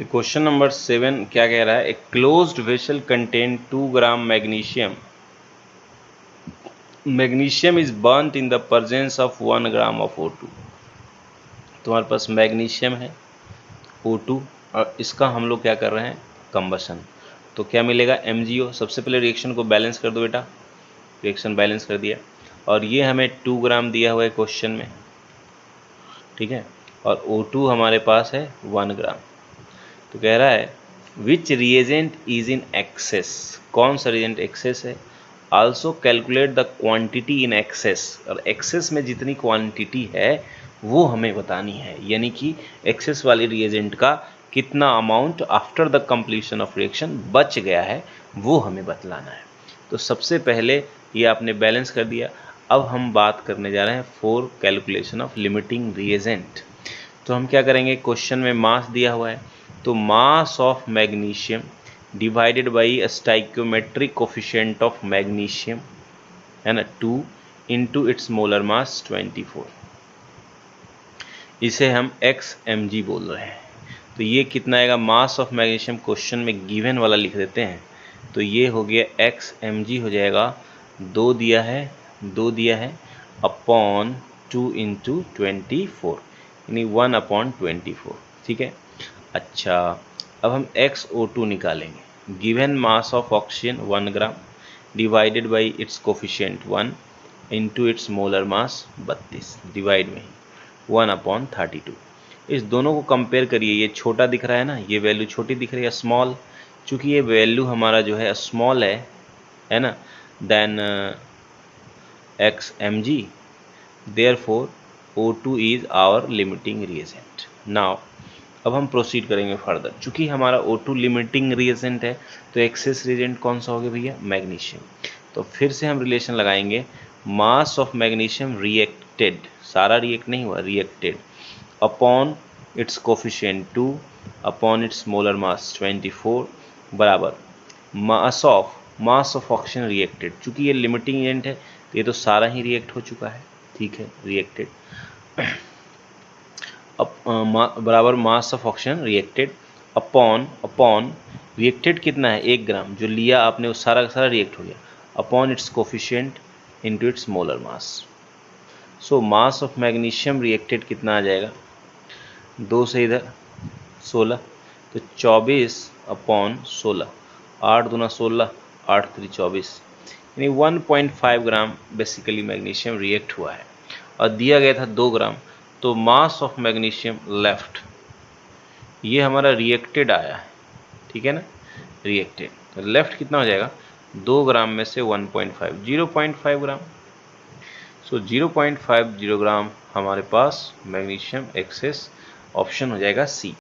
Question number 7 क्या कह रहा है? A closed vessel contain 2 gram magnesium. Magnesium is burnt in the presence of 1 gram of O2. तुम्हारे पास magnesium है, O2, और इसका हम लोग क्या कर रहे हैं? कंबशन. तो क्या मिलेगा? MgO. सबसे पहले रिएक्शन को बैलेंस कर दो बेटा. रिएक्शन बैलेंस कर दिया, और ये हमें 2 ग्राम दिया हुआ है क्वेश्चन में, ठीक है, और O2 हमारे पास है 1 ग्राम. तो कह रहा है विच रिएजेंट इज इन एक्सेस. कौन सा रिएजेंट एक्सेस है? Also calculate the quantity in excess. और एक्सेस में जितनी क्वांटिटी है वो हमें बतानी है, यानी कि एक्सेस वाले रिएजेंट का कितना amount after the completion of reaction बच गया है वो हमें बतलाना है. तो सबसे पहले ये आपने बैलेंस कर दिया. अब हम बात करने जा रहे हैं for calculation of limiting reagent. तो हम क्या करेंगे? क्वेश्चन में मास दिया हुआ है, तो mass of magnesium divided by stoichiometric coefficient of magnesium है ना 2 इंटू इट्स मोलर मास 24. इसे हम XmG बोल रहे हैं. तो ये कितना आएगा? मास ऑफ मैग्नीशियम क्वेश्चन में गिवन वाला लिख देते हैं, तो ये हो गया XmG हो जाएगा 2 दिया है अपॉन 2 इंटू 24, यानी 1 अपॉन 24. ठीक है. अच्छा, अब हम XO2 निकालेंगे. Given mass of oxygen 1 gram divided by its coefficient 1 into its molar mass 32, divide में 1 अपॉन 32. इस दोनों को कंपेयर करिए. ये छोटा दिख रहा है ना, ये वैल्यू छोटी दिख रही है, स्मॉल. चूँकि ये वैल्यू हमारा जो है स्मॉल है ना, then XmG, therefore O2 is our limiting reagent. Now अब हम प्रोसीड करेंगे फर्दर. चूँकि हमारा O2 लिमिटिंग रिएजेंट है, तो एक्सेस रिएजेंट कौन सा हो गया भैया? मैग्नीशियम. तो फिर से हम रिलेशन लगाएंगे. मास ऑफ मैग्नीशियम रिएक्टेड, सारा रिएक्ट नहीं हुआ, reacted, upon its coefficient 2 upon its molar mass 24 बराबर मास ऑफ ऑक्सीजन रिएक्टेड. चूँकि ये लिमिटिंग एजेंट है तो ये तो सारा ही रिएक्ट हो चुका है, ठीक है, रिएक्टेड, बराबर mass of oxygen reacted upon reacted कितना है? 1 ग्राम. जो लिया आपने वो सारा का सारा रिएक्ट हो गया, upon its coefficient into its molar mass. So mass of magnesium reacted कितना आ जाएगा? 2 से इधर 16, तो 24 अपॉन 16, 8 दूना 16, 8 3 24, यानी 1.5 ग्राम बेसिकली मैग्नीशियम रिएक्ट हुआ है, और दिया गया था 2 ग्राम. तो मास ऑफ मैग्नीशियम लेफ्ट, ये हमारा रिएक्टेड आया है, ठीक है ना, रिएक्टेड. तो लेफ्ट कितना हो जाएगा? 2 ग्राम में से 1.5, 0.5 ग्राम. सो 0.50 ग्राम हमारे पास मैग्नीशियम एक्सेस. ऑप्शन हो जाएगा C.